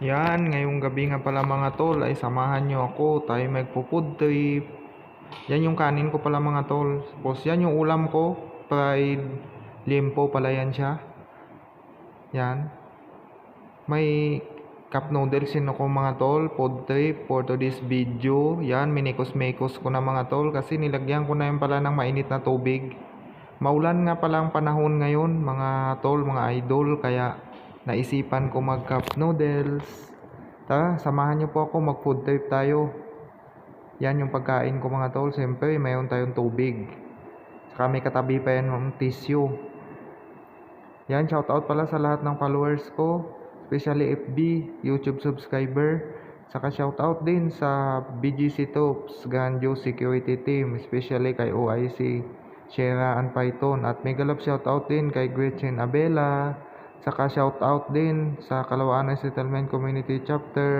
Yan, ngayong gabi nga pala mga tol ay samahan nyo ako, tayo magpo-food trip. Yan yung kanin ko pala mga tol. Tapos yan yung ulam ko, fried limpo pala yan siya. Yan. May cup noodles din ako mga tol, food trip for today's video. Yan, minikos-mikos ko na mga tol kasi nilagyan ko na yan pala ng mainit na tubig. Maulan nga pala ang panahon ngayon mga tol, mga idol, kaya naisipan ko mag cup noodles. Tara, samahan niyo po ako, mag food trip tayo. Yan yung pagkain ko mga tol. Siyempre, mayroon tayong tubig. Saka may katabi pa yan ng tissue. Yan, shoutout pala sa lahat ng followers ko. Especially FB, YouTube subscriber. Saka shoutout din sa BGC Tops, Ganjo Security Team. Especially kay OIC, Shera and Python. At mega love shoutout din kay Gretchen Abela. Saka shoutout din sa Kalawaan Settlement Community Chapter.